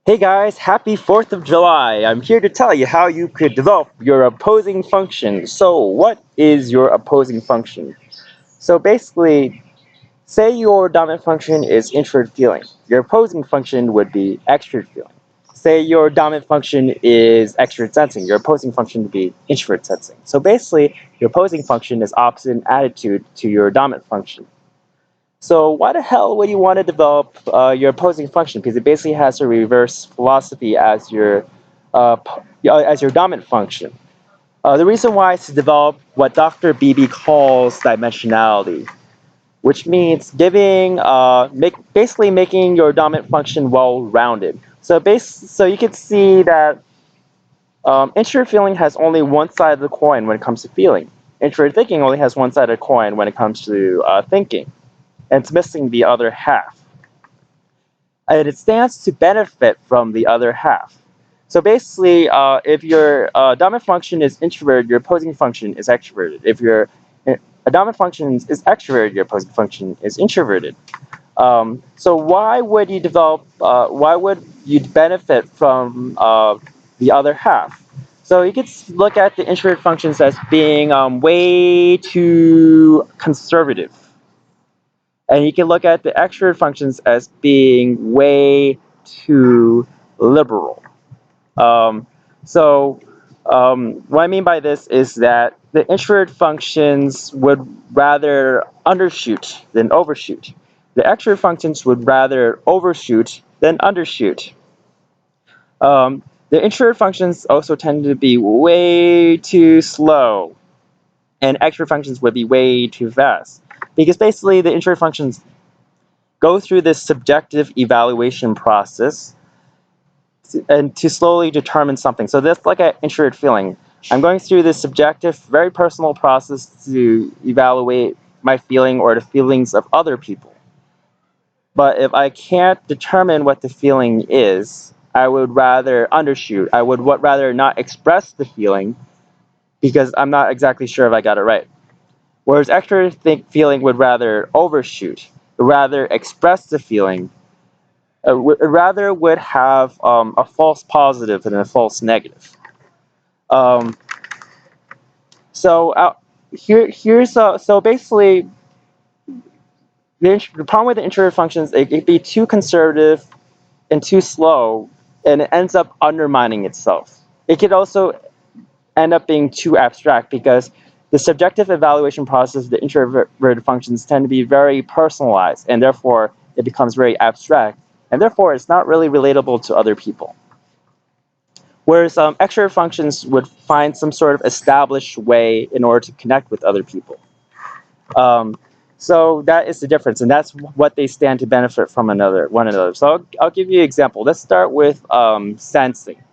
Hey guys, happy 4th of July! I'm here to tell you how you could develop your opposing function. So, what is your opposing function? So, basically, say your dominant function is introvert feeling. Your opposing function would be extrovert feeling. Say your dominant function is extrovert sensing. Your opposing function would be introvert sensing. So, basically, your opposing function is opposite in attitude to your dominant function. So why the hell would you want to develop your opposing function? Because it basically has a reverse philosophy as your dominant function. The reason why is to develop what Dr. Beebe calls dimensionality, which means basically making your dominant function well-rounded. So you can see that introvert feeling has only one side of the coin when it comes to feeling. Introvert thinking only has one side of the coin when it comes to thinking, and it's missing the other half. And it stands to benefit from the other half. So basically, if your dominant function is introverted, your opposing function is extroverted. If your dominant function is extroverted, your opposing function is introverted. So why would you develop? Why would you benefit from the other half? So you could look at the introverted functions as being way too conservative. And you can look at the extrovert functions as being way too liberal. Um, what I mean by this is that the introvert functions would rather undershoot than overshoot. The extrovert functions would rather overshoot than undershoot. The introvert functions also tend to be way too slow, and extrovert functions would be way too fast. Because basically, the introvert functions go through this subjective evaluation process and to slowly determine something. So that's like an introvert feeling. I'm going through this subjective, very personal process to evaluate my feeling or the feelings of other people. But if I can't determine what the feeling is, I would rather undershoot. I would rather not express the feeling because I'm not exactly sure if I got it right. Whereas extrovert feeling would rather overshoot, rather express the feeling, rather would have a false positive and a false negative. Um, so so basically the problem with the introvert functions, it can be too conservative and too slow, and it ends up undermining itself. It could also end up being too abstract because the subjective evaluation process of the introverted functions tend to be very personalized, and therefore it becomes very abstract, and therefore it's not really relatable to other people. Whereas extrovert functions would find some sort of established way in order to connect with other people. Um, so that is the difference, and that's what they stand to benefit from one another. So I'll give you an example. Let's start with sensing.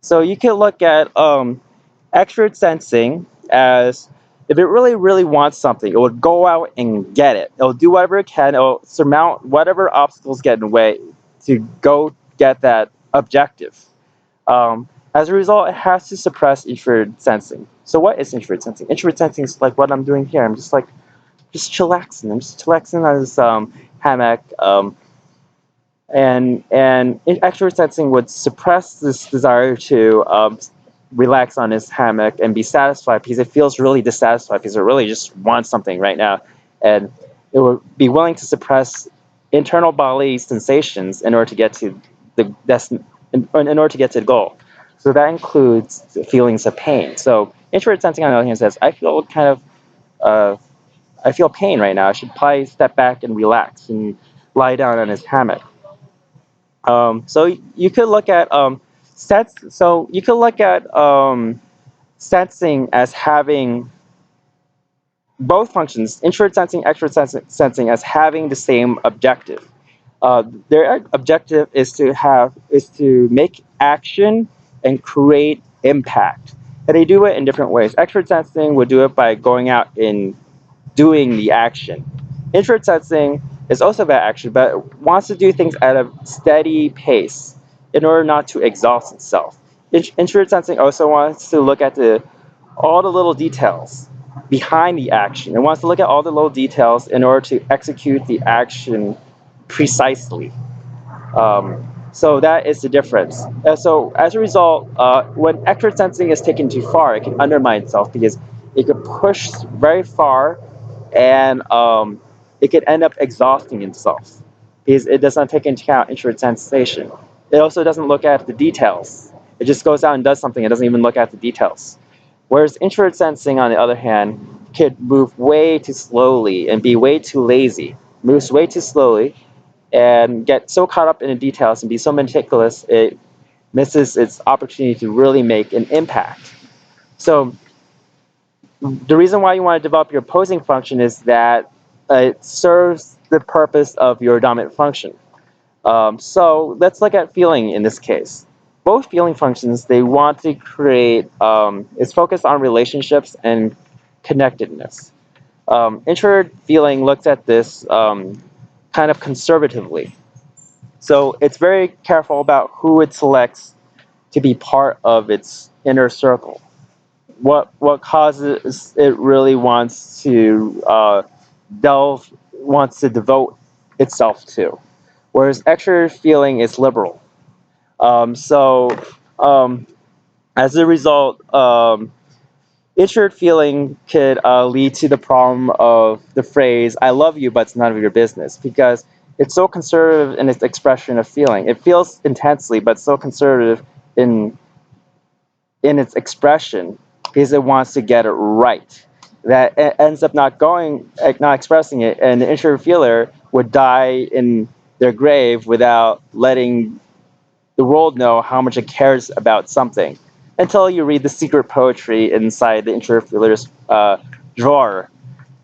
So you can look at extrovert sensing as if it really, really wants something, it would go out and get it. It'll do whatever it can. It'll surmount whatever obstacles get in the way to go get that objective. As a result, it has to suppress introverted sensing. So what is introverted sensing? Introverted sensing is like what I'm doing here. I'm just chillaxing. I'm just chillaxing on this hammock. And extrovert sensing would suppress this desire to relax on his hammock and be satisfied because it feels really dissatisfied because it really just wants something right now, and it would be willing to suppress internal bodily sensations in order to get to in order to get to the goal. So that includes feelings of pain. So introvert sensing on the other hand says, uh, I feel pain right now. I should probably step back and relax and lie down on his hammock. So you could look at sensing as having both functions, introvert sensing, extrovert sensing, as having the same objective. Their objective is to make action and create impact. And they do it in different ways. Extrovert sensing would do it by going out and doing the action. Introvert sensing is also about action, but wants to do things at a steady pace in order not to exhaust itself. Introvert sensing also wants to look at all the little details behind the action. It wants to look at all the little details in order to execute the action precisely. So that is the difference. So as a result, when extra sensing is taken too far, it can undermine itself because it could push very far, and it could end up exhausting itself because it does not take into account introverted sensation. It also doesn't look at the details. It just goes out and does something. It doesn't even look at the details. Whereas introverted sensing, on the other hand, could move way too slowly and be way too lazy. Moves way too slowly and get so caught up in the details and be so meticulous, it misses its opportunity to really make an impact. So the reason why you want to develop your opposing function is that it serves the purpose of your dominant function. So let's look at feeling in this case. Both feeling functions, they want to create, it's focused on relationships and connectedness. Introvert feeling looks at this kind of conservatively. So it's very careful about who it selects to be part of its inner circle. What causes it really wants to wants to devote itself to. Whereas extrovert feeling is liberal. So as a result, introvert feeling could lead to the problem of the phrase "I love you, but it's none of your business," because it's so conservative in its expression of feeling. It feels intensely, but so conservative in its expression because it wants to get it right. That it ends up not expressing it, and the introvert feeler would die in their grave without letting the world know how much it cares about something until you read the secret poetry inside the introvert feeler's drawer.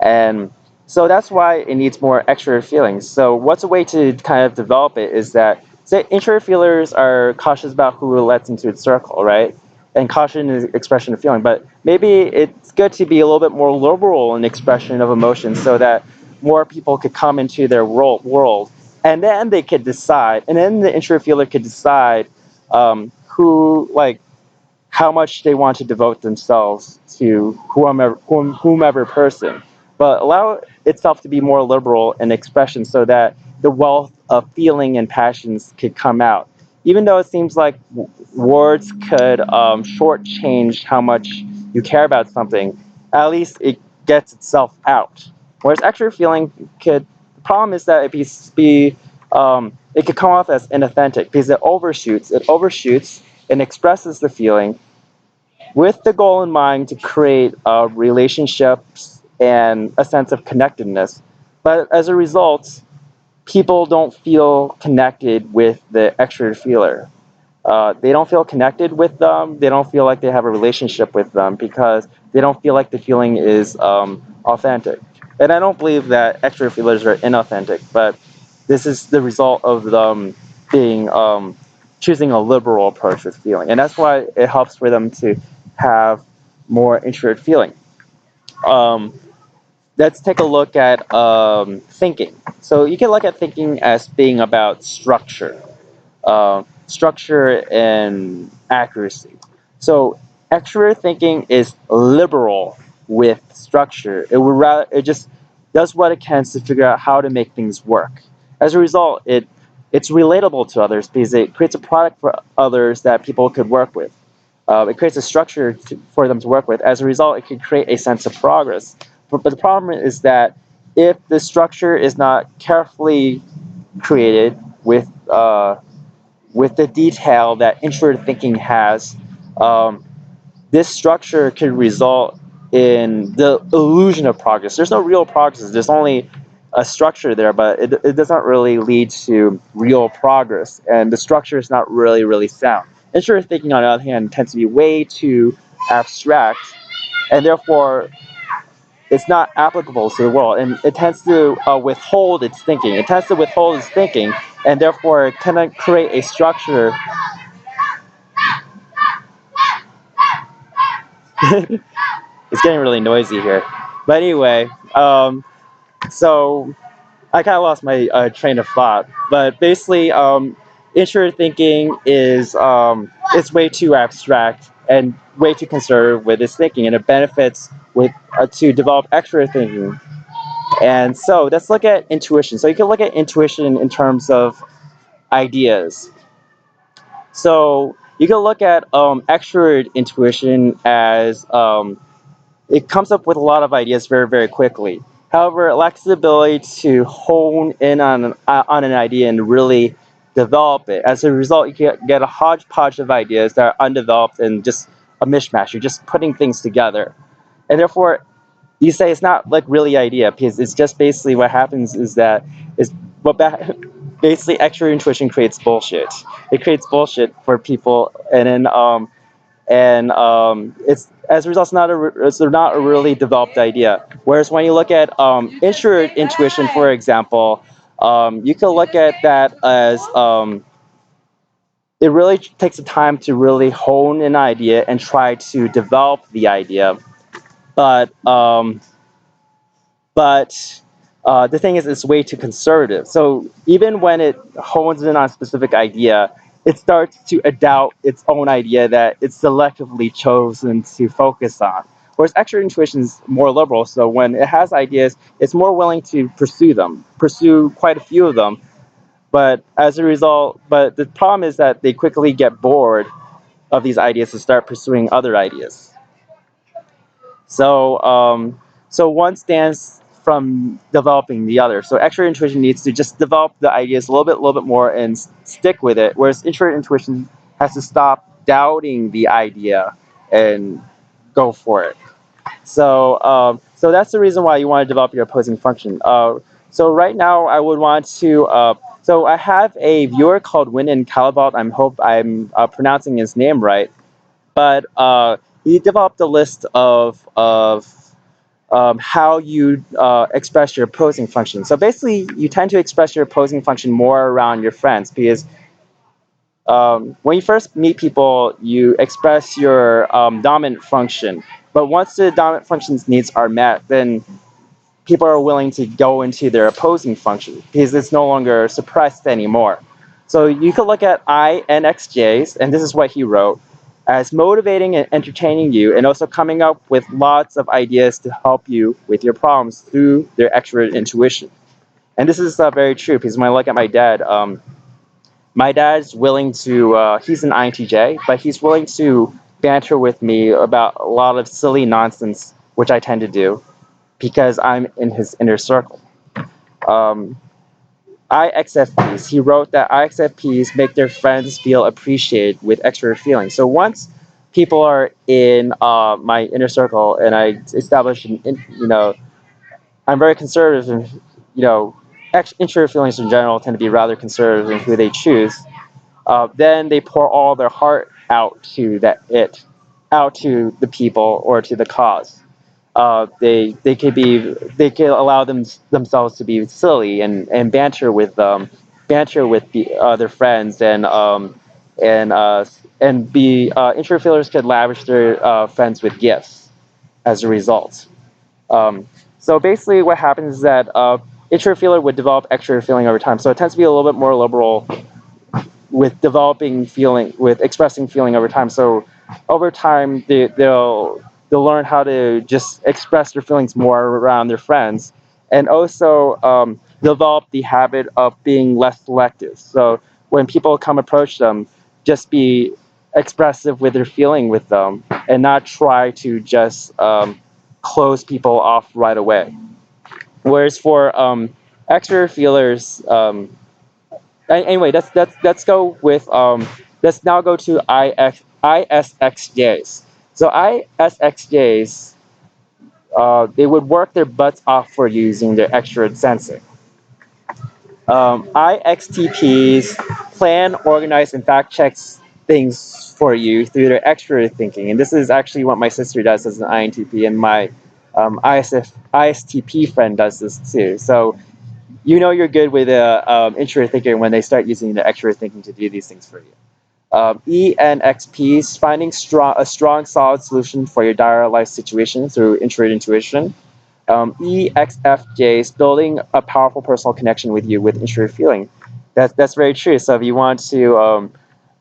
And so that's why it needs more extrovert feelings. So what's a way to kind of develop it is that, say, introvert feelers are cautious about who lets into its circle, right? And caution is expression of feeling. But maybe it's good to be a little bit more liberal in expression of emotion so that more people could come into their world. And then they could decide, and then the introvert feeler could decide how much they want to devote themselves to whomever person, but allow itself to be more liberal in expression so that the wealth of feeling and passions could come out. Even though it seems like words could shortchange how much you care about something, at least it gets itself out. Whereas extra feeling the problem is that it could come off as inauthentic because it overshoots and expresses the feeling with the goal in mind to create relationships and a sense of connectedness. But as a result, people don't feel connected with the extrovert feeler. They don't feel connected with them. They don't feel like they have a relationship with them because they don't feel like the feeling is authentic. And I don't believe that extrovert feelers are inauthentic, but this is the result of them being choosing a liberal approach with feeling, and that's why it helps for them to have more introvert feeling. Um, let's take a look at thinking. So you can look at thinking as being about structure and accuracy. So extrovert thinking is liberal with structure. It just does what it can to figure out how to make things work. As a result, it's relatable to others because it creates a product for others that people could work with. It creates a structure for them to work with. As a result, it can create a sense of progress. But the problem is that if the structure is not carefully created with the detail that introverted thinking has, this structure could result in the illusion of progress. There's no real progress. There's only a structure there, but it doesn't really lead to real progress. And the structure is not really sound. Introverted thinking, on the other hand, tends to be way too abstract, and therefore it's not applicable to the world. And it tends to withhold its thinking. It tends to withhold its thinking, and therefore it cannot create a structure. It's getting really noisy here. But anyway, so I kind of lost my train of thought. But basically, introverted thinking is it's way too abstract and way too conservative with its thinking, and it benefits with to develop extrovert thinking. And so let's look at intuition. So you can look at intuition in terms of ideas. So you can look at extrovert intuition as it comes up with a lot of ideas very, very quickly. However, it lacks the ability to hone in on an idea and really develop it. As a result, you get a hodgepodge of ideas that are undeveloped and just a mishmash. You're just putting things together. And therefore, you say it's not like really idea, because it's just basically what happens is that is what basically extra intuition creates bullshit. It creates bullshit for people, and then it's as a result, it's not a really developed idea. Whereas when you look at introvert intuition, for example, you can look at that as it really takes the time to really hone an idea and try to develop the idea. But the thing is, it's way too conservative. So even when it hones in on a specific idea, it starts to doubt its own idea that it's selectively chosen to focus on. Whereas extra intuition is more liberal, so when it has ideas, it's more willing to pursue quite a few of them. But as a result, but the problem is that they quickly get bored of these ideas and start pursuing other ideas. So, so one stands from developing the other. So extrovert intuition needs to just develop the ideas a little bit more and stick with it, whereas introvert intuition has to stop doubting the idea and go for it. So, so that's the reason why you want to develop your opposing function. So right now, I would want to. So I have a viewer called Winand. I hope I'm pronouncing his name right, but he developed a list of how you express your opposing function. So basically, you tend to express your opposing function more around your friends, because when you first meet people, you express your dominant function. But once the dominant function's needs are met, then people are willing to go into their opposing function because it's no longer suppressed anymore. So you could look at INXJs, and this is what he wrote, as motivating and entertaining you, and also coming up with lots of ideas to help you with your problems through their extrovert intuition. And this is very true, because when I look at my dad's willing to, he's an INTJ, but he's willing to banter with me about a lot of silly nonsense, which I tend to do because I'm in his inner circle. Um, IXFPs, he wrote that IXFPs make their friends feel appreciated with extra feelings. So once people are in my inner circle and I establish, I'm very conservative, and introvert feelings in general tend to be rather conservative in who they choose. Then they pour all their heart out to the people or to the cause. They could allow themselves to be silly and banter with their friends, and be introvert could lavish their friends with gifts as a result. So basically, what happens is that introvert would develop extrovert feeling over time. So it tends to be a little bit more liberal with developing feeling, with expressing feeling over time. So over time, they'll learn how to just express their feelings more around their friends, and also develop the habit of being less selective. So when people come approach them, just be expressive with their feeling with them, and not try to just close people off right away. Whereas for extrovert feelers, anyway, let's go with let's now go to ISXJs. So ISXJs, they would work their butts off for you using their extra sensing. IXTPs plan, organize, and fact checks things for you through their extra thinking. And this is actually what my sister does as an INTP, and my ISTP friend does this too. So you're good with a introvert thinker when they start using the extrovert thinking to do these things for you. ENXPs, finding a strong, solid solution for your dire life situation through introvert intuition. EXFJs, building a powerful personal connection with you with introvert feeling. That's very true. So if you want to,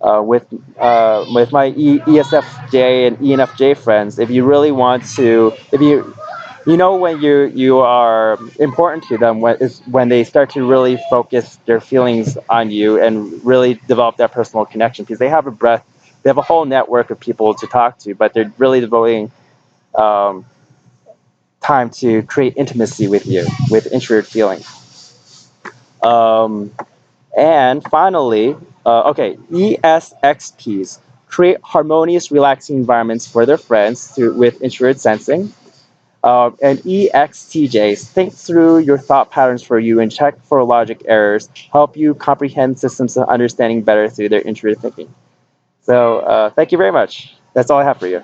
with my ESFJ and ENFJ friends, if you really want to, if you you know when you are important to them when they start to really focus their feelings on you and really develop that personal connection, because they have a whole network of people to talk to, but they're really devoting um, time to create intimacy with you with introverted feelings. um, and finally, okay, ESXPs create harmonious relaxing environments for their friends with introverted sensing. And EXTJs think through your thought patterns for you and check for logic errors, help you comprehend systems of understanding better through their intuitive thinking. So thank you very much. That's all I have for you.